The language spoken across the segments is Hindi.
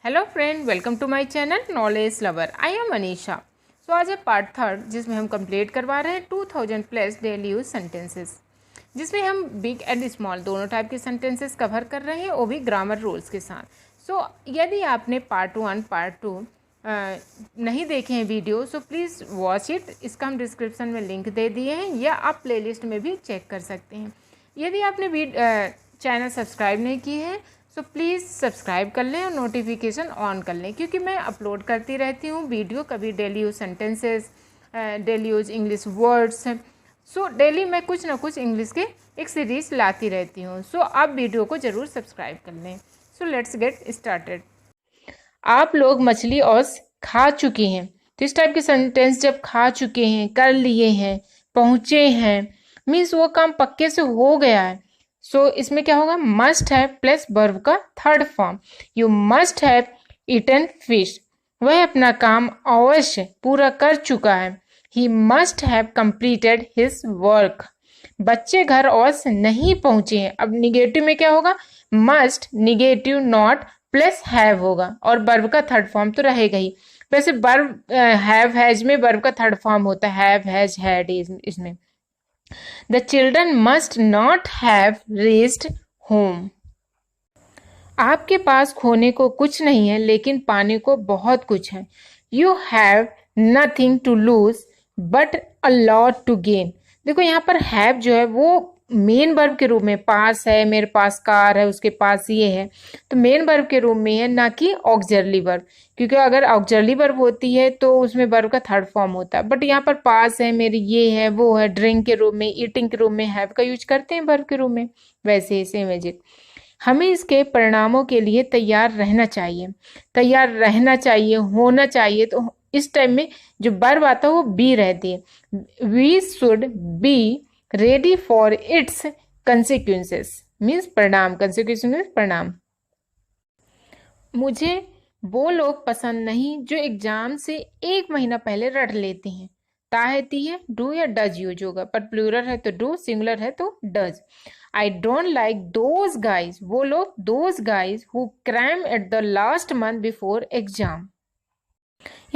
Hello friend, welcome to my channel knowledge lover. I am Anisha. So आज है पार्ट थर्ड, जिसमें हम कंप्लीट करवा रहे हैं 2000 प्लस डेली यूज सेंटेंसेस, जिसमें हम बिग एंड स्मॉल दोनों टाइप के सेंटेंसेस कवर कर रहे हैं, वो भी ग्रामर रूल्स के साथ। सो यदि आपने पार्ट 1 पार्ट 2 नहीं देखे हैं video, so please watch it. इसका हम डिस्क्रिप्शन में लिंक दे दिए हैं, या आप प्लेलिस्ट में भी चेक कर सकते हैं। यदि आपने चैनल सब्सक्राइब नहीं की है, सो प्लीज़ सब्सक्राइब कर लें और नोटिफिकेशन ऑन कर लें, क्योंकि मैं अपलोड करती रहती हूँ वीडियो, कभी daily use sentences, daily use English words. So daily मैं कुछ ना कुछ इंग्लिश के एक सीरीज़ लाती रहती हूँ। सो आप वीडियो को ज़रूर सब्सक्राइब कर लें। So let's get started. आप लोग मछली औस खा चुके हैं। तो इस टाइप के सेंटेंस जब खा चुके हैं, कर लिए हैं, पहुँचे हैं, मीन्स वो काम पक्के से हो गया है। सो इसमें क्या होगा, मस्ट हैव प्लस वर्ब का third form. You must have eaten fish. वह अपना काम अवश्य पूरा कर चुका है। He must have completed his work. बच्चे घर अवश्य नहीं पहुंचे हैं। अब निगेटिव में क्या होगा, must negative not plus have होगा, और वर्ब का थर्ड फॉर्म तो रहेगा ही। वैसे वर्ब हैव हैज में वर्ब का थर्ड फॉर्म होता है, हैव हैज हैड इसमें। The children must not have reached home. आपके पास खोने को कुछ नहीं है, लेकिन पाने को बहुत कुछ है। You have nothing to lose but a lot to gain. देखो यहाँ पर have जो है वो मेन वर्ब के रूप में, पास है, मेरे पास कार है, उसके पास ये है, तो मेन वर्ब के रूप में है, ना कि ऑक्सिलरी वर्ब। क्योंकि अगर ऑक्सिलरी वर्ब होती है तो उसमें वर्ब का थर्ड फॉर्म होता है, बट यहाँ पर पास है, मेरी ये है, वो है, ड्रिंक के रूप में, ईटिंग के रूप में हैव का यूज करते हैं वर्ब के रूप में। वैसे ही सेम एज इट। हमें इसके परिणामों के लिए तैयार रहना चाहिए। तैयार रहना चाहिए, होना चाहिए, तो इस टाइम में जो वर्ब आता है वो बी रहती है। We should be ready for its consequences, means परिणाम। कंसिक्वेंस मीन्स परिणाम। मुझे वो लोग पसंद नहीं जो एग्जाम से एक महीना पहले रट लेते हैं। ताहती है, डू या डज यूज होगा, पर प्लूरल है तो डू, सिंगुलर है तो does. I don't like those guys, वो लोग, those guys who cram at the last month before exam.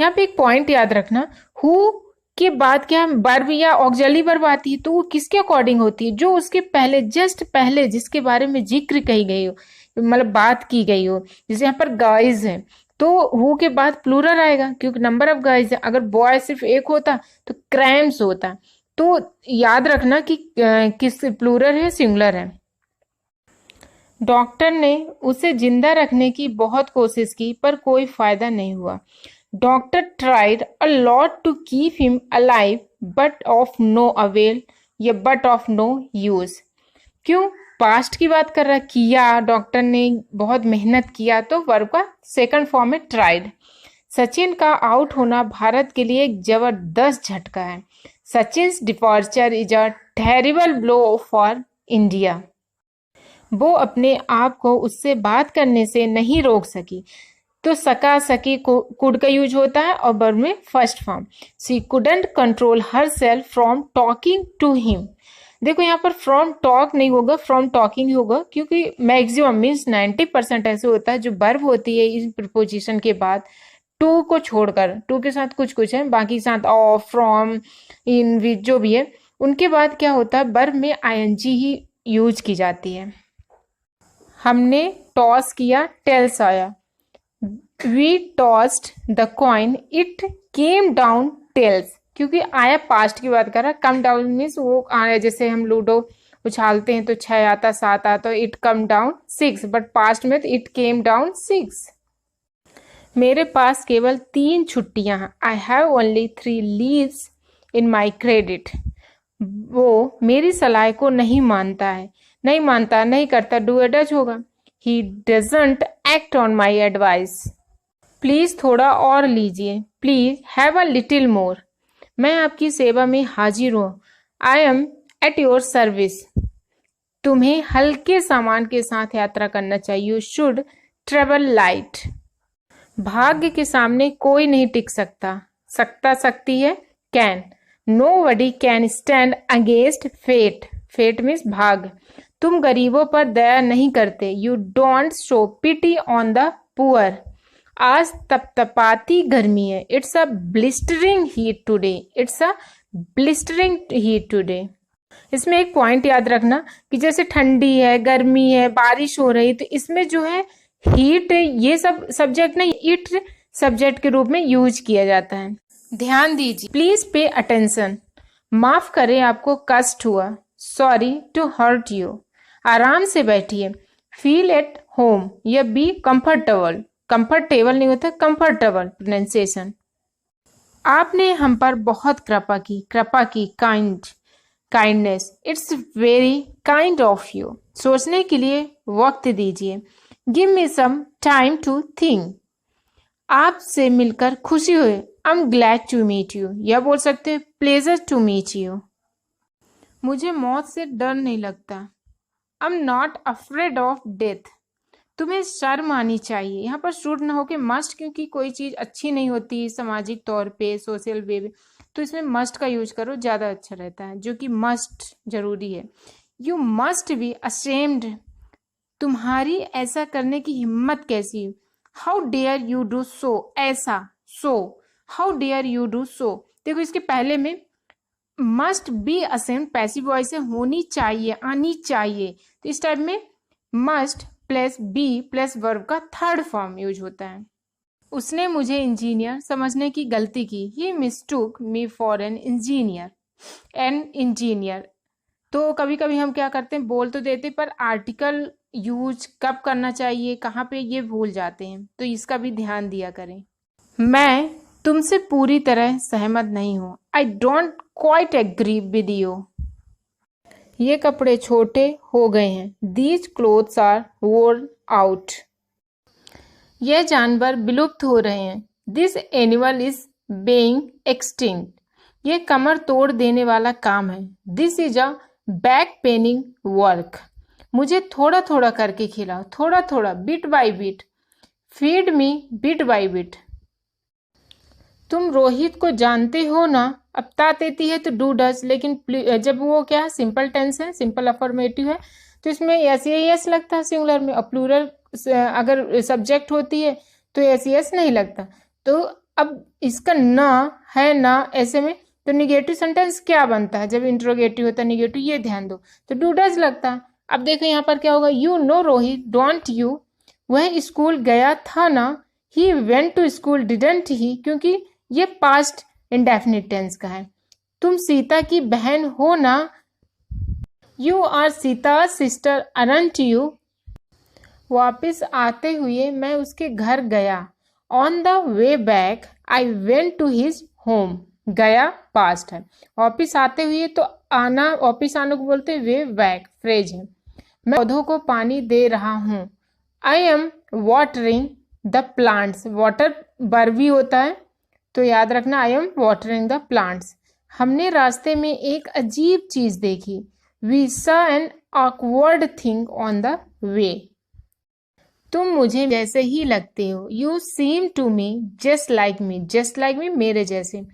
यहाँ पे एक पॉइंट याद रखना, हु के बाद क्या वर्ब या ऑक्सिलरी वर्ब आती है, तो वो किसके अकॉर्डिंग होती है, जो उसके पहले, जस्ट पहले जिसके बारे में जिक्र कही गई हो, मतलब बात की गई हो। जैसे यहाँ पर गाइज है तो हु के बाद प्लूरल आएगा, क्योंकि नंबर ऑफ गाइज है। अगर बॉय सिर्फ एक होता तो क्रैम्स होता। तो याद रखना कि किस प्लूरल है, सिंगुलर है। डॉक्टर ने उसे जिंदा रखने की बहुत कोशिश की, पर कोई फायदा नहीं हुआ। Doctor tried a lot to keep him alive but of no avail, या बट ऑफ नो यूज। क्यों, पास्ट की बात कर रहा है, किया, डॉक्टर ने बहुत मेहनत किया, तो वर्ब का सेकंड फॉर्म है ट्राइड। सचिन का आउट होना भारत के लिए एक जबरदस्त झटका है। Sachin departure is a terrible blow for India. वो अपने आप को उससे बात करने से नहीं रोक सकी, तो सका, सकी, कुड का यूज होता है, और वर्ब में first form. She couldn't control herself from talking to him. देखो यहाँ पर फ्रॉम टॉक नहीं होगा, फ्रॉम टॉकिंग होगा, क्योंकि मैक्सिमम मीन्स 90% ऐसे होता है जो वर्ब होती है इस प्रीपोजिशन के बाद टू को छोड़कर, टू के साथ कुछ कुछ है, बाकी साथ ऑफ, फ्रॉम, इन, विद जो भी है, उनके बाद क्या होता है, वर्ब में आईएनजी ही यूज की जाती है। हमने टॉस किया, टेल्स आया। We tossed the coin, it came down tails. क्योंकि आया पास्ट की बात कर रहा है, कम डाउन मीन्स वो आया, जैसे हम लूडो उछालते हैं तो 6 आता, 7 आता, it come down 6, but past में तो इट केम डाउन 6। मेरे पास केवल 3 छुट्टियां हैं। I have only 3 leaves in my credit. वो मेरी सलाह को नहीं मानता है, नहीं मानता, नहीं करता, डू या डज होगा। He doesn't act on my advice. Please थोड़ा और लीजिए, please have a little more. मैं आपकी सेवा में हाजिर हूँ। I M at your service. तुम्हें हल्के सामान के साथ यात्रा करना चाहिए। You should travel light. भाग्य के सामने कोई नहीं टिक सकता, सकता, सकती है, can. Nobody can stand against fate. Fate means भाग्य। तुम गरीबों पर दया नहीं करते। You don't show pity on the poor. आज तपतपाती गर्मी है। It's a blistering heat today. It's a blistering heat today. इसमें एक पॉइंट याद रखना कि जैसे ठंडी है, गर्मी है, बारिश हो रही, तो इसमें जो है हीट, ये सब सब्जेक्ट ना इट सब्जेक्ट के रूप में यूज किया जाता है। ध्यान दीजिए, प्लीज पे अटेंशन। माफ करें आपको कष्ट हुआ, सॉरी टू हर्ट यू। आराम से बैठिए, फील एट होम या बी कंफर्टेबल। कंफर्टेबल नहीं होता, कंफर्टेबल प्रोनाउंसिएशन। आपने हम पर बहुत कृपा की kindness. It's very kind of you. सोचने के लिए वक्त दीजिए। Give me some time to think. आपसे मिलकर खुशी हुई। I am glad to meet you, या बोल सकते हैं प्लेजर टू मीट यू। मुझे मौत से डर नहीं लगता। I am not afraid of death. तुम्हें शर्म आनी चाहिए। यहाँ पर शुड ना हो के मस्ट, क्योंकि कोई चीज अच्छी नहीं होती सामाजिक तौर पे, सोशल वे पे, तो इसमें मस्ट का यूज करो, ज्यादा अच्छा रहता है, जो कि मस्ट जरूरी है। You must be ashamed. तुम्हारी ऐसा करने की हिम्मत कैसी? How dare you do so. ऐसा, so, how dare you do so. देखो इसके पहले में must be ashamed passive voice से होनी चाहिए, आनी चाहिए, तो इस टाइप में must plus be plus verb का थर्ड फॉर्म यूज होता है। उसने मुझे इंजीनियर समझने की गलती की। He mistook me for an engineer. An engineer, तो कभी कभी हम क्या करते हैं, बोल तो देते पर आर्टिकल यूज कब करना चाहिए, कहाँ पे, ये भूल जाते हैं, तो इसका भी ध्यान दिया करें। मैं तुमसे पूरी तरह सहमत नहीं हूँ। I don't quite agree with you. ये कपड़े छोटे हो गए हैं। These clothes are worn out. यह जानवर विलुप्त हो रहे हैं। This animal is being extinct. यह कमर तोड़ देने वाला काम है। This is a back paining work. मुझे थोड़ा थोड़ा करके खिलाओ, थोड़ा थोड़ा, bit by bit. Feed me bit by bit. तुम रोहित को जानते हो ना। अब ता देती है तो डू डज, लेकिन जब वो क्या है, सिंपल टेंस है, सिंपल अफर्मेटिव है, तो इसमें एस एस लगता है सिंगुलर में। और प्लूरल अगर सब्जेक्ट होती है तो एस नहीं लगता। तो अब इसका ना है ना, ऐसे में तो निगेटिव सेंटेंस क्या बनता है जब इंट्रोगेटिव होता है निगेटिव, ये ध्यान दो, तो डू डज लगता है। अब देखो यहाँ पर क्या होगा, you know Rohit, don't you. वह स्कूल गया था ना। He went to school didn't he, क्योंकि ये पास्ट इंडेफिनिट टेंस का है। तुम सीता की बहन हो ना। You are Sita sister aren't you. वापस आते हुए मैं उसके घर गया। On the way back I went to his home. गया पास्ट है, वापिस आते हुए तो आना, वापिस आने को बोलते हैं वे बैक, फ्रेज है। मैं पौधों को पानी दे रहा हूँ। I am watering the plants. Water verb भी होता है, तो याद रखना I am watering the plants. हमने रास्ते में एक अजीब चीज देखी। We saw an awkward thing on the way. तुम मुझे जैसे ही लगते हो। You seem to me just like me. Just like me, मेरे जैसे।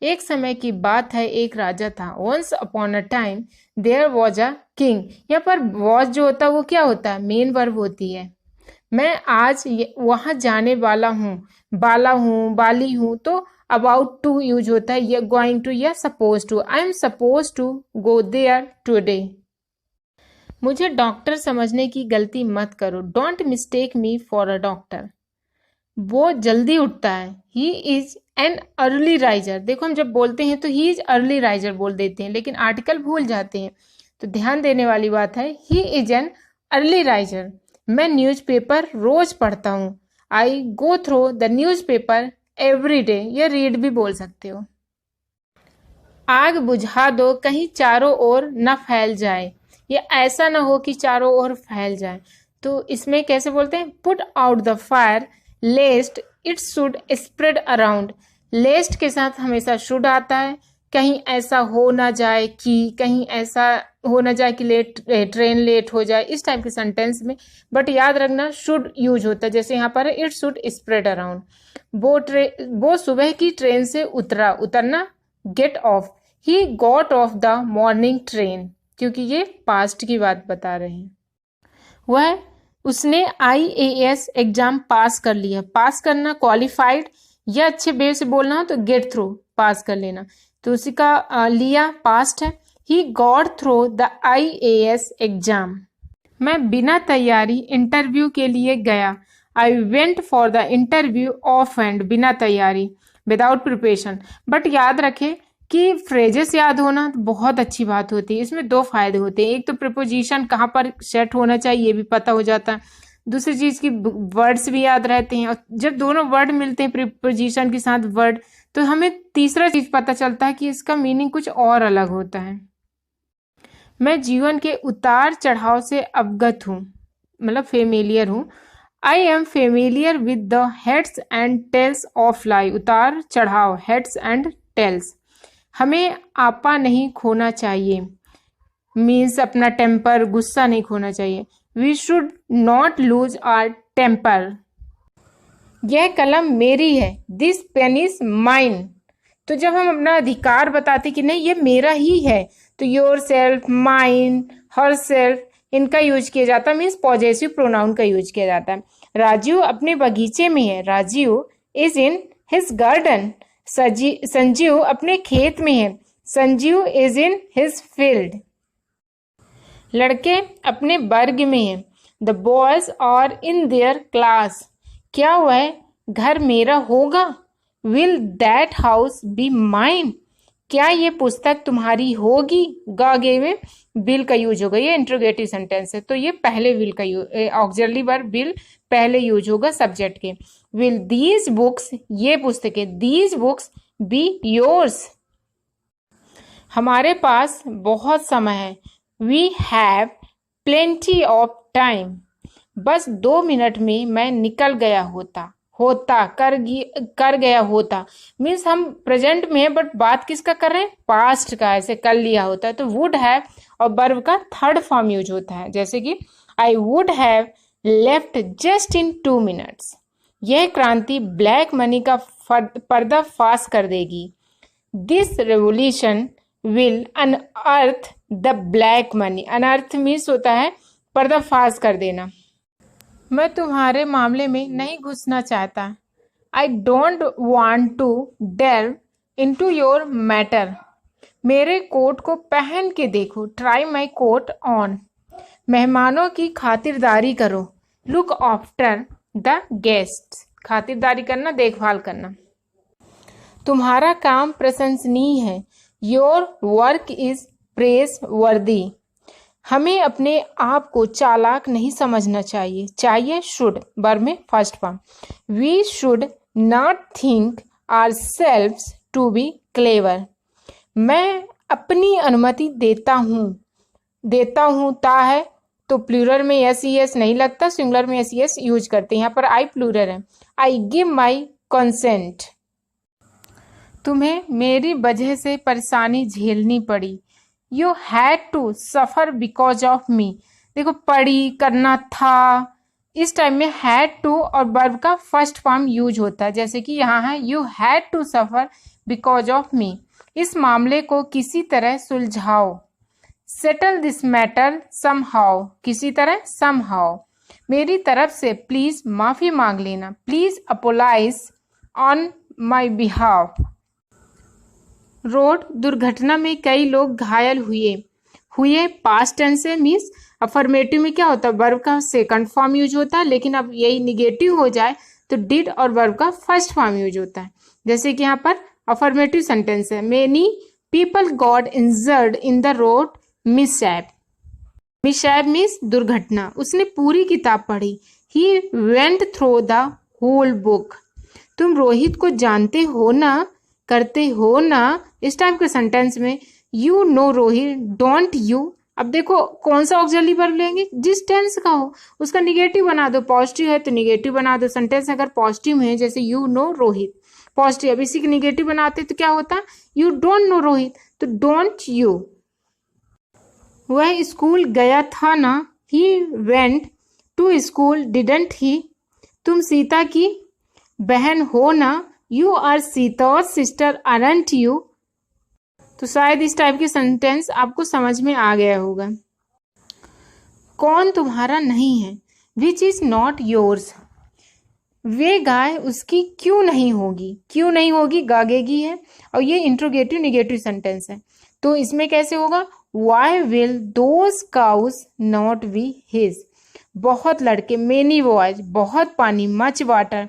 एक समय की बात है, एक राजा था। Once upon a time there was a king. यहाँ पर वॉज जो होता है वो क्या होता है, मेन वर्ब होती है। मैं आज वहां जाने वाला हूँ। बाला हूँ, बाली हूँ, तो अबाउट टू यूज होता है, या गोइंग टू या suppose to. I am suppose to go there today. मुझे डॉक्टर समझने की गलती मत करो। Don't mistake me for a doctor. वो जल्दी उठता है। He is an early riser. देखो हम जब बोलते हैं तो ही इज अर्ली राइजर बोल देते हैं, लेकिन आर्टिकल भूल जाते हैं, तो ध्यान देने वाली बात है। He is an early riser. मैं न्यूज़पेपर रोज पढ़ता हूँ। I go through the newspaper every day, या रीड भी बोल सकते हो। आग बुझा दो, कहीं चारों ओर न फैल जाए। ये ऐसा ना हो कि चारों ओर फैल जाए, तो इसमें कैसे बोलते हैं, put out the fire lest it should spread around. Lest के साथ हमेशा शुड आता है। कहीं ऐसा हो ना जाए कि, कहीं ऐसा हो ना जाए कि ट्रेन लेट हो जाए, इस टाइप के सेंटेंस में बट याद रखना शुड यूज होता है। जैसे यहाँ पर है इट शुड स्प्रेड अराउंड। वो सुबह की ट्रेन से उतरा, उतरना get off. He got off the morning train, क्योंकि ये पास्ट की बात बता रहे हैं। वह उसने IAS एग्जाम पास कर लिया। पास करना क्वालिफाइड, या अच्छे वे से बोलना हो तो गेट थ्रू, पास कर लेना, तो उसी का लिया पास्ट है। He got through the IAS exam. मैं बिना तैयारी इंटरव्यू के लिए गया। I went for the interview of and, बिना तैयारी, विदाउट प्रिपरेशन। बट याद रखें कि फ्रेजेस याद होना बहुत अच्छी बात होती है। इसमें दो फायदे होते हैं, एक तो प्रिपोजिशन कहाँ पर सेट होना चाहिए ये भी पता हो जाता है, दूसरी चीज की वर्ड्स भी याद रहते हैं। और जब दोनों वर्ड मिलते हैं प्रिपोजिशन के साथ वर्ड, तो हमें तीसरा चीज पता चलता है कि इसका मीनिंग कुछ और अलग होता है। मैं जीवन के उतार चढ़ाव से अवगत हूँ, मतलब फेमिलियर हूँ। I am familiar with the heads and tails of life. उतार चढ़ाव, हेड्स एंड टेल्स। हमें आपा नहीं खोना चाहिए, मीन्स अपना टेम्पर, गुस्सा नहीं खोना चाहिए। We should not lose our temper. यह कलम मेरी है, दिस पेन इज माइन। तो जब हम अपना अधिकार बताते कि नहीं ये मेरा ही है, तो yourself, mine, herself, इनका यूज किया जाता है, मीन्स पॉजेसिव प्रोनाउन का यूज किया जाता है। राजीव अपने बगीचे में है, Rajiv is in his garden. Sanjeev अपने खेत में है, Sanjeev is in his field. लड़के अपने वर्ग में हैं, the boys are in their class. क्या वह घर मेरा होगा? Will that house be mine? क्या ये पुस्तक तुम्हारी होगी? गागे में विल का यूज होगा, ये इंट्रोगेटिव सेंटेंस है, तो ये पहले विल का ऑक्सिलरी वर्ब विल पहले यूज होगा सब्जेक्ट के। विल दीज बुक्स, ये पुस्तकें, दीज बुक्स बी योर्स? हमारे पास बहुत समय है, we have plenty of time. बस 2 मिनट में मैं निकल गया होता, कर गया होता, मीन्स हम प्रेजेंट में है बट बात किसका कर रहे हैं? पास्ट का, ऐसे कर लिया होता है तो वुड हैव और वर्ब का थर्ड फॉर्म यूज होता है, जैसे कि I would have left just in 2 minutes. यह क्रांति ब्लैक मनी का पर्दाफाश कर देगी। This revolution will unearth the black money. Unearth means होता है पर्दाफाश कर देना। मैं तुम्हारे मामले में नहीं घुसना चाहता। I don't want to delve into your matter. मेरे कोट को पहन के देखो, ट्राई माई कोट ऑन। मेहमानों की खातिरदारी करो, लुक आफ्टर द गेस्ट। खातिरदारी करना, देखभाल करना। तुम्हारा काम प्रशंसनीय है, योर वर्क इज प्रेस वर्दी। हमें अपने आप को चालाक नहीं समझना चाहिए शुड, वर्ब में first form. We should not think ourselves to be clever. मैं अपनी अनुमति देता हूँ ता है तो प्लूरल में एस नहीं लगता, सिंगुलर में एस यूज करते हैं, यहाँ पर आई प्लूरल है। I give my consent. तुम्हें मेरी वजह से परेशानी झेलनी पड़ी, you had to suffer because of me. देखो पड़ी, करना था, इस टाइम में हैड टू और वर्ब का फर्स्ट फॉर्म यूज होता है, जैसे कि यहाँ है you had to suffer because of me. इस मामले को किसी तरह सुलझाओ, सेटल दिस मैटर समहाउ, किसी तरह समहाउ। मेरी तरफ से प्लीज माफी मांग लेना, please apologise on my behalf. Road दुर्घटना में कई लोग घायल हुए पास्ट टेंस से, मीन्स अफर्मेटिव में क्या होता है? वर्ब का सेकंड फॉर्म यूज होता है, लेकिन अब यही निगेटिव हो जाए तो डिड और वर्ब का फर्स्ट फॉर्म यूज होता है। जैसे कि यहाँ पर अफर्मेटिव सेंटेंस है, many people got injured in the road mishap. Mishap means दुर्घटना। उसने पूरी किताब पढ़ी, he went through the whole book. तुम रोहित को जानते हो ना, करते हो ना, इस टाइप के सेंटेंस में you know Rohit, don't you. अब देखो कौन सा ऑक्सिलरी वर्ब लेंगे, जिस टेंस का हो उसका निगेटिव बना दो, पॉजिटिव है तो निगेटिव बना दो। सेंटेंस अगर पॉजिटिव है जैसे यू नो रोहित, पॉजिटिव, अब इसी के निगेटिव बनाते तो क्या होता? यू डोंट नो रोहित, तो डोंट यू। वह स्कूल गया था ना, he went to school didn't he. तुम सीता की बहन हो ना, यू आर सीता's सिस्टर aren't you। तो शायद इस टाइप के सेंटेंस आपको समझ में आ गया होगा। कौन तुम्हारा नहीं है, विच इज नॉट योर्स, वे गाय उसकी क्यों नहीं होगी, क्यों नहीं होगी गागेगी है, और ये इंट्रोगेटिव निगेटिव सेंटेंस है। तो इसमें कैसे होगा, why will those cows not be his, बहुत लड़के, मेनी बॉयज, बहुत पानी, मच वाटर।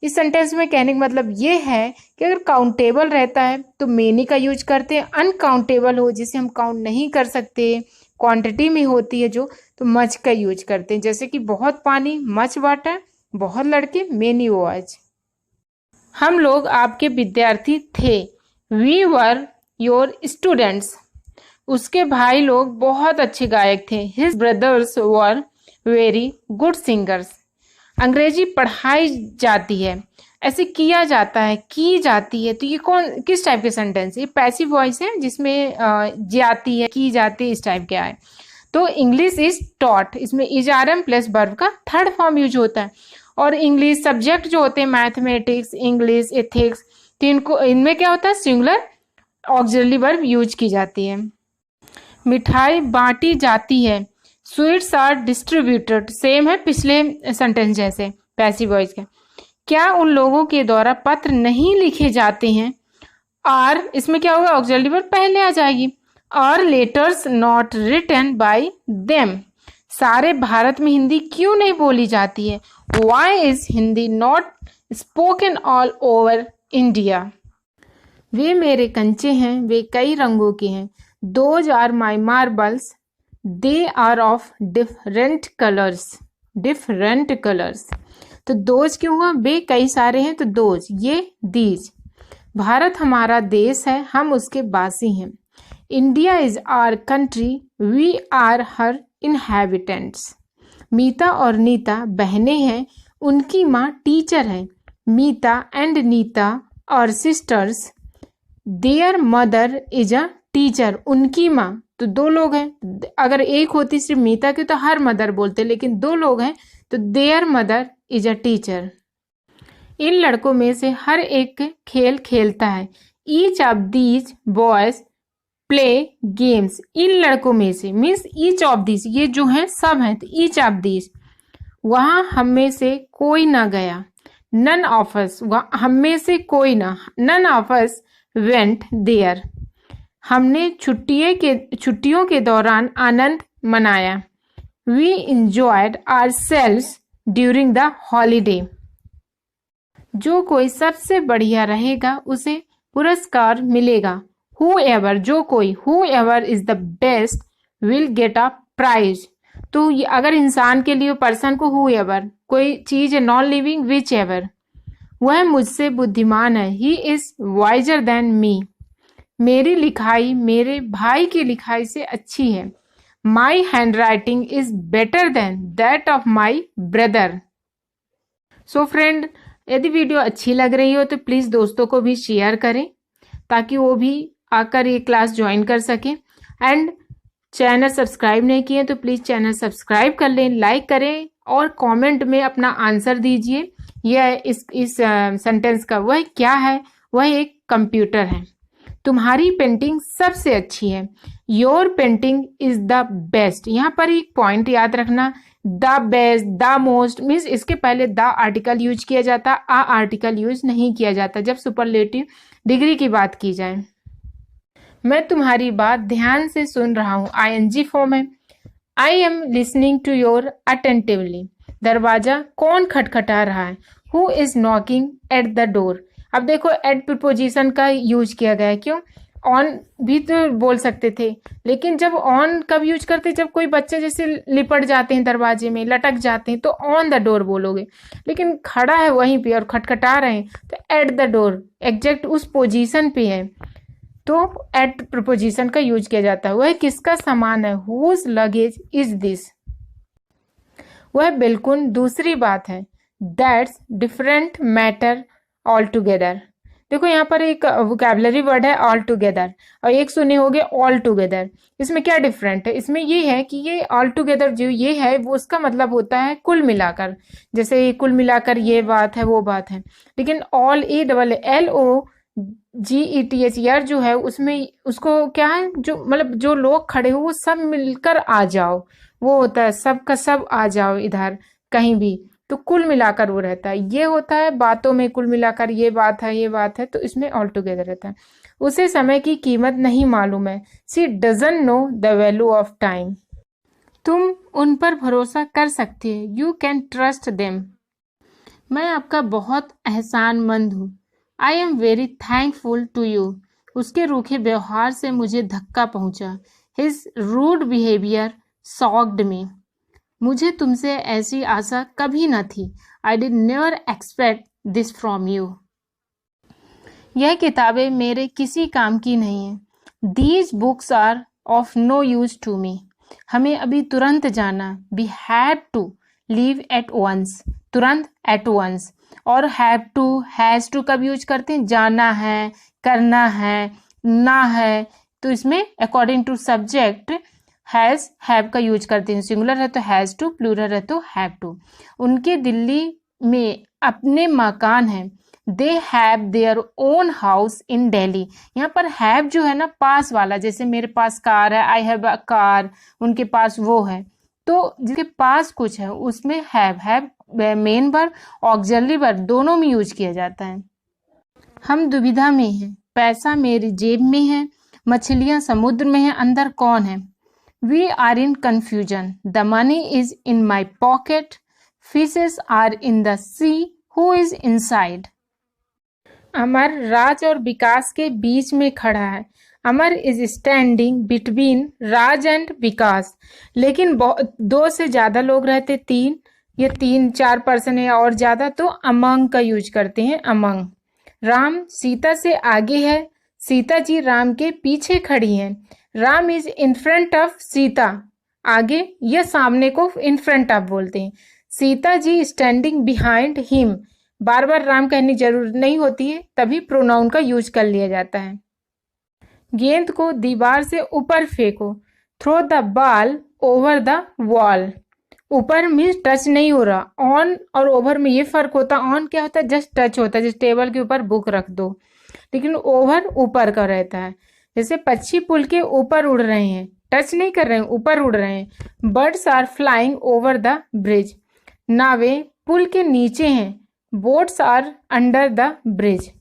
इस सेंटेंस में कहने का मतलब ये है कि अगर काउंटेबल रहता है तो मेनी का यूज करते हैं, अनकाउंटेबल हो जिसे हम काउंट नहीं कर सकते, क्वांटिटी में होती है जो, तो मच का यूज करते हैं, जैसे कि बहुत पानी, मच वाटर, बहुत लड़के, मेनी बॉयज। हम लोग आपके विद्यार्थी थे, वी वर योर स्टूडेंट्स, उसके भाई लोग बहुत अच्छे गायक थे, his brothers were very good singers. अंग्रेजी पढ़ाई जाती है, ऐसे किया जाता है, की जाती है, तो ये कौन किस टाइप के सेंटेंस, ये पैसिव वॉइस है जिसमें जाती है, की जाती है, इस टाइप के आए। तो इंग्लिश इज टॉट, इसमें is are am plus verb का थर्ड फॉर्म यूज होता है। और इंग्लिश सब्जेक्ट जो होते हैं मैथमेटिक्स, इंग्लिश, एथिक्स, तो इनमें क्या होता है, सिंगुलर ऑक्सिलरी वर्ब यूज की जाती है। मिठाई बांटी जाती है, स्वीट्स आर डिस्ट्रीब्यूटेड, सेम है पिछले सेंटेंस जैसे पैसिव वॉइस के। क्या उन लोगों के द्वारा पत्र नहीं लिखे जाते हैं, आर इसमें क्या होगा, ऑक्सिलरी वर्ब पहले आ जाएगी, are letters not written by them, सारे भारत में हिंदी क्यों नहीं बोली जाती है, why is Hindi not spoken all over India. वे मेरे कंचे हैं, वे कई रंगों के हैं, those are my marbles, they are of different colours, different colours. तो दोज क्यों हुआ, वे कई सारे हैं तो दोज, ये दीज। भारत हमारा देश है, हम उसके वासी हैं, India is our country, we are her inhabitants. Meeta और नीता बहनें हैं, उनकी माँ टीचर है, मीता एंड नीता और sisters, there mother is a teacher, उनकी माँ, तो दो लोग हैं, अगर एक होती सिर्फ मीता की तो हर मदर बोलते, लेकिन दो लोग हैं तो their mother is a teacher. इन लड़कों में से हर एक खेल खेलता है, each of these boys play games, इन लड़कों में से मीन्स ईच ऑफ दीज, ये जो है सब हैं, तो ईच ऑफ दीज। वहां हम में से कोई ना गया, नन ऑफ अस, हम में से कोई ना, none of us went there. हमने छुट्टियों के दौरान आनंद मनाया, we enjoyed ourselves during the holiday. जो कोई सबसे बढ़िया रहेगा उसे पुरस्कार मिलेगा, whoever, जो कोई, whoever is the best will get a prize। तो ये अगर इंसान के लिए पर्सन को whoever, कोई चीज है नॉन लिविंग whichever, वह मुझसे बुद्धिमान है, he is wiser than me। मेरी लिखाई मेरे भाई की लिखाई से अच्छी है, my handwriting is better than that of my brother। So friend, यदि वीडियो अच्छी लग रही हो तो प्लीज़ दोस्तों को भी शेयर करें ताकि वो भी आकर ये क्लास ज्वाइन कर सकें। एंड चैनल सब्सक्राइब नहीं किए तो प्लीज़ चैनल सब्सक्राइब कर लें, लाइक करें और कमेंट में अपना आंसर दीजिए। यह इस सेंटेंस का वह क्या है, वह एक कंप्यूटर है। तुम्हारी पेंटिंग सबसे अच्छी है, your painting is the best. यहाँ पर एक पॉइंट याद रखना, the best, the most means इसके पहले द आर्टिकल यूज किया जाता, आ आर्टिकल यूज नहीं किया जाता जब सुपरलेटिव डिग्री की बात की जाए। मैं तुम्हारी बात ध्यान से सुन रहा हूँ, ING फॉर्म है। I am listening to your attentively. दरवाजा कौन खटखटा रहा है, who is knocking at the door. अब देखो एट प्रीपोजिशन का यूज किया गया है, क्यों, ऑन भी तो बोल सकते थे, लेकिन जब ऑन कब यूज करते, जब कोई बच्चे जैसे लिपट जाते हैं दरवाजे में, लटक जाते हैं तो ऑन द डोर बोलोगे, लेकिन खड़ा है वहीं पे और खटखटा रहे हैं तो एट द डोर, एग्जैक्ट उस पोजीशन पे है तो एट प्रीपोजिशन का यूज किया जाता है। वह किसका सामान है, हुज लगेज इज दिस, वह बिल्कुल दूसरी बात है, that's different matter all together. देखो यहाँ पर एक वोकैबुलरी वर्ड है ऑल टुगेदर और एक सुने होंगे ऑल टुगेदर। इसमें क्या डिफरेंट है, इसमें ये है कि ये ऑल टुगेदर जो ये है वो उसका मतलब होता है कुल मिलाकर, जैसे कुल मिलाकर ये बात है वो बात है, लेकिन ऑल ALLOGETH यार जो है उसमें उसको क्या है, जो मतलब जो लोग खड़े हो वो सब मिलकर आ जाओ, वो होता है सब का सब आ जाओ इधर, कहीं भी, तो कुल मिलाकर वो रहता है। ये होता है बातों में कुल मिलाकर ये बात है, ये बात है, तो इसमें ऑल टुगेदर रहता है। उसे समय की कीमत नहीं मालूम है। She doesn't know the value of time. तुम उन पर भरोसा कर सकती है। You can trust them. मैं आपका बहुत एहसानमंद हूँ। I am very thankful to you. उसके रूखे व्यवहार से मुझे धक्का पहुंचा। His rude behaviour shocked me. मुझे तुमसे ऐसी आशा कभी न थी। I did never expect this from you. यह किताबें मेरे किसी काम की नहीं हैं। These books are of no use to me. हमें अभी तुरंत जाना। We had to leave at once. तुरंत एट वंस। और हैव टू हैज़ टू कब यूज करते हैं? जाना है, करना है, ना है, तो इसमें according to subject has have का यूज करते हैं। सिंगुलर है तो हैज़ टू, प्लूरल है तो हैव टू। उनके दिल्ली में अपने मकान हैं। They have their own house in Delhi. यहाँ पर हैव जो है ना पास वाला, जैसे मेरे पास कार है, आई हैव अ कार, उनके पास वो है, तो जिसके पास कुछ है उसमें have main verb auxiliary verb दोनों में यूज किया जाता है। हम दुविधा में हैं। पैसा मेरी जेब में है, मछलियां समुद्र में हैं, अंदर कौन है? We are in confusion. The money is in my pocket. Fishes are in the sea. Who is inside? Amar Raj और विकास के बीच में खड़ा है। Amar is standing between Raj and Vikas. लेकिन दो से ज्यादा लोग रहते, तीन या 3-4 पर्सन है और ज्यादा, तो अमंग का यूज करते हैं, अमंग। राम सीता से आगे है। सीता जी राम के पीछे खड़ी हैं। Ram is in front of Sita. आगे या सामने को इन फ्रंट ऑफ बोलते हैं। Sita ji standing behind him. बार बार राम कहने की जरूरत नहीं होती है, तभी प्रोनाउन का यूज कर लिया जाता है। गेंद को दीवार से ऊपर फेंको। Throw the ball over the wall. ऊपर मीन्स टच नहीं हो रहा। ऑन और ओवर में ये फर्क होता है। ऑन क्या होता है? जस्ट टच होता है, जैसे टेबल के ऊपर बुक रख दो। लेकिन ओवर ऊपर का रहता है। जैसे पक्षी पुल के ऊपर उड़ रहे हैं, टच नहीं कर रहे हैं, ऊपर उड़ रहे हैं। Birds are flying over the bridge. नावें पुल के नीचे हैं। Boats are under the bridge.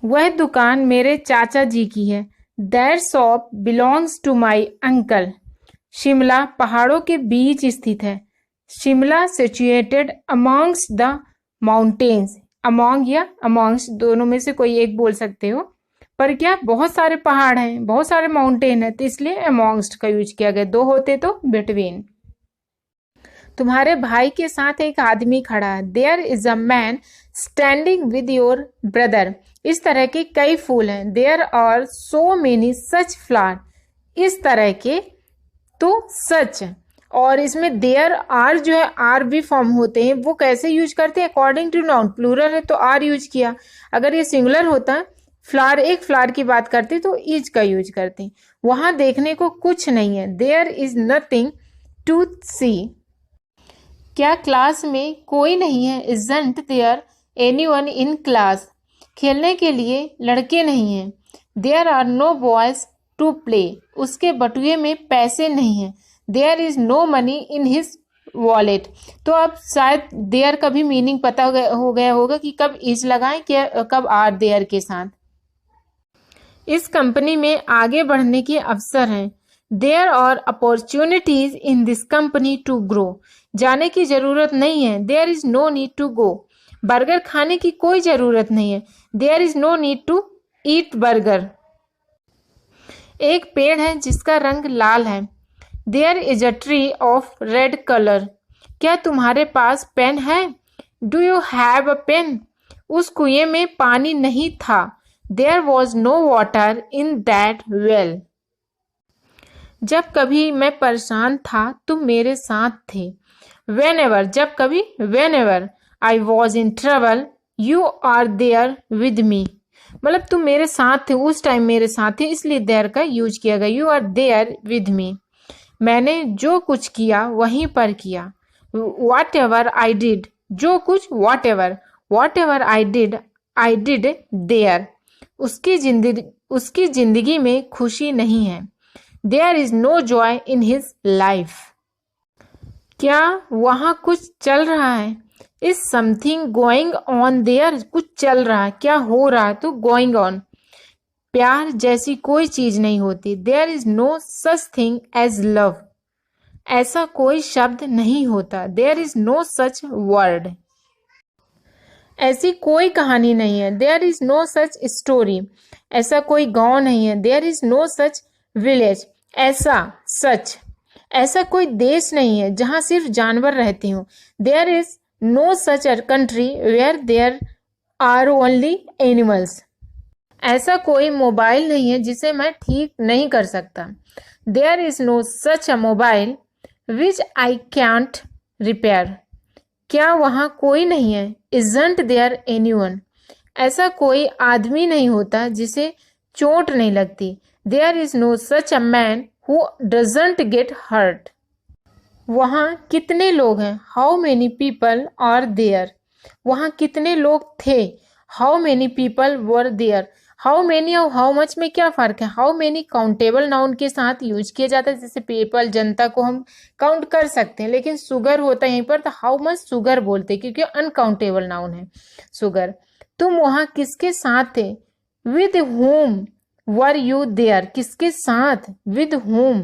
वह दुकान मेरे चाचा जी की है। That shop belongs to my uncle. Shimla पहाड़ों के बीच स्थित है। Shimla situated amongst the mountains. Among या अमॉन्ग्स दोनों में से कोई एक बोल सकते हो, पर क्या बहुत सारे पहाड़ हैं, बहुत सारे माउंटेन है, तो इसलिए अमॉन्ग्स का यूज किया गया। दो होते तो बिटवीन। तुम्हारे भाई के साथ एक आदमी खड़ा है। There is a man standing with your brother. इस तरह के कई फूल हैं। There are so many such flower. इस तरह के, तो सच। और इसमें देयर आर जो है, आर भी फॉर्म होते हैं। वो कैसे यूज करते हैं? According to noun. प्लूरल है तो आर यूज किया। अगर ये सिंगुलर होता, फ्लावर, एक फ्लावर की बात करते, तो इज का यूज करते हैं। वहां देखने को कुछ नहीं है। There is nothing to see. क्या क्लास में कोई नहीं है? Isn't there anyone in class. खेलने के लिए लड़के नहीं हैं। There are no boys to play. उसके बटुए में पैसे नहीं हैं। There is no money in his wallet. तो अब शायद देयर का भी मीनिंग पता हो गया होगा कि कब इज लगाएं, क्या कब आर देयर के साथ। इस कंपनी में आगे बढ़ने के अवसर हैं। There are opportunities in this company to grow. जाने की जरूरत नहीं है। There is no need to go. Burger खाने की कोई जरूरत नहीं है। There is no need to eat burger. एक पेड़ है जिसका रंग लाल है। There is a tree of red colour. क्या तुम्हारे पास पेन है? Do you have a pen? उस कुएं में पानी नहीं था। There was no water in that well. जब कभी मैं परेशान था तुम मेरे साथ थे। वेन एवर, जब कभी, whenever I was in trouble you are there with me. मतलब तुम मेरे साथ थे, उस टाइम मेरे साथ थे, इसलिए देयर का यूज किया गया। You are there with me. मैंने जो कुछ किया वहीं पर किया। वॉट एवर आई डिड, जो कुछ, whatever I did there. उसकी जिंदगी में खुशी नहीं है। There is no joy in his life. क्या वहाँ कुछ चल रहा है? Is something going on there? कुछ चल रहा है, क्या हो रहा है, तो गोइंग ऑन। प्यार जैसी कोई चीज नहीं होती। There is no such thing as love. ऐसा कोई शब्द नहीं होता। There is no such word. ऐसी कोई कहानी नहीं है। There is no such story. ऐसा कोई गांव नहीं है। There is no such village. ऐसा सच। ऐसा कोई देश नहीं है जहां सिर्फ जानवर रहते हों। There is no such a country where there are only animals. ऐसा कोई मोबाइल नहीं है जिसे मैं ठीक नहीं कर सकता। There is no such a mobile which I can't repair. क्या वहाँ कोई नहीं है? Isn't there anyone. ऐसा कोई आदमी नहीं होता जिसे चोट नहीं लगती। There is no such a man who doesn't get hurt. वहाँ कितने लोग हैं? How many people are there. वहाँ कितने लोग थे? How many people were there. How many और हाउ मच में क्या फ़र्क है? हाउ मेनी काउंटेबल नाउन के साथ यूज किया जाता है, जैसे पीपल, जनता को हम काउंट कर सकते हैं, लेकिन सुगर होता है यहीं पर, तो हाउ मच सुगर बोलते हैं क्योंकि अनकाउंटेबल नाउन है सुगर। तुम वहाँ किसके साथ थे? With whom were you there. किसके साथ? With whom.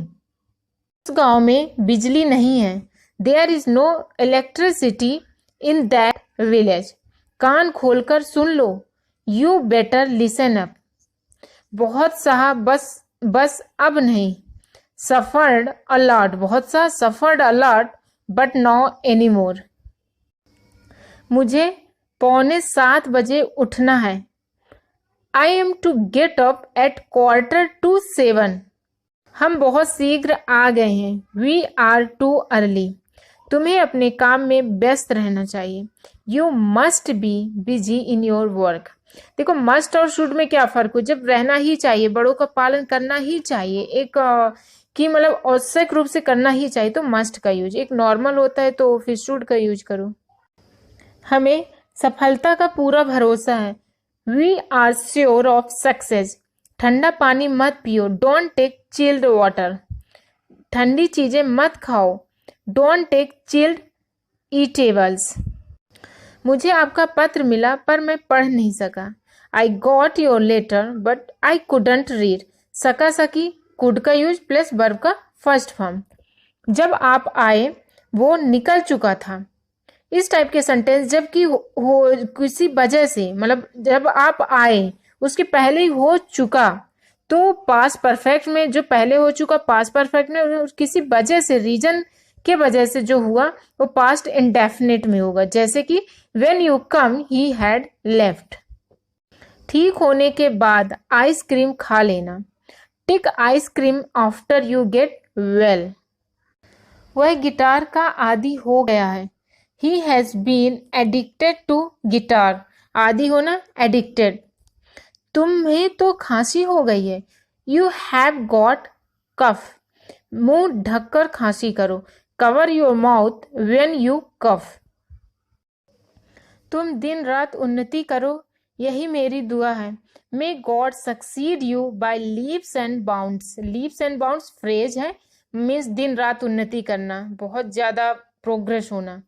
उस गांव में बिजली नहीं है। There is no electricity in that village. कान खोलकर सुन लो। You better listen up. बहुत सहा, बस अब नहीं। Suffered a lot. बहुत सा, suffered a lot but no any more. मुझे 6:45 बजे उठना है। I am to get up at 6:45। हम बहुत शीघ्र आ गए हैं। We are too early. तुम्हें अपने काम में व्यस्त रहना चाहिए। You must be busy in your work. देखो, मस्ट और शुड में क्या फर्क हो? जब रहना ही चाहिए, बड़ों का पालन करना ही चाहिए, एक कि मतलब आवश्यक रूप से करना ही चाहिए, तो मस्ट का यूज। एक नॉर्मल होता है तो फिर शुड का यूज करो। हमें सफलता का पूरा भरोसा है। We are sure of success. ठंडा पानी मत पियो। Don't take chilled water. ठंडी चीजें मत खाओ। Don't take chilled eatables. मुझे आपका पत्र मिला पर मैं पढ़ नहीं सका। I got your letter but I couldn't read. सका सकी, कुड का यूज प्लस वर्ब का फर्स्ट फॉर्म। जब आप आए वो निकल चुका था। इस टाइप के सेंटेंस जबकि हो किसी वजह से, मतलब जब आप आए उसके पहले ही हो चुका, तो पास्ट परफेक्ट में जो पहले हो चुका पास्ट परफेक्ट में किसी वजह से, रीजन के वजह से जो हुआ वो पास्ट इंडेफिनिट में होगा, जैसे कि when you come he had left. ठीक होने के बाद आइसक्रीम खा लेना। Take ice cream after you get well. वह गिटार का आदी हो गया है। He has been addicted to guitar. आदि होना, addicted। तुम्हें तो खांसी हो गई है। You have got cough. मुंह ढककर खांसी करो। Cover your mouth when you cough. तुम दिन रात उन्नति करो, यही मेरी दुआ है। May God succeed you by leaps and bounds. Leaps and bounds phrase है, मीन्स दिन रात उन्नति करना, बहुत ज्यादा प्रोग्रेस होना।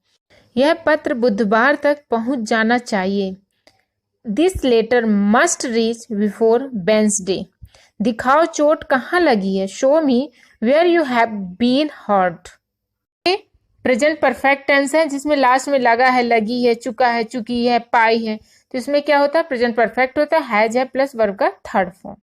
यह पत्र बुधवार तक पहुंच जाना चाहिए। This letter must reach before Wednesday. दिखाओ चोट कहाँ लगी है। Show me where you have been hurt. Present perfect tense है जिसमें लास्ट में लगा है, लगी है, चुका है, चुकी है, पाई है, तो इसमें क्या होता है? प्रेजेंट परफेक्ट होता है, हैज है प्लस वर्ब का थर्ड फॉर्म।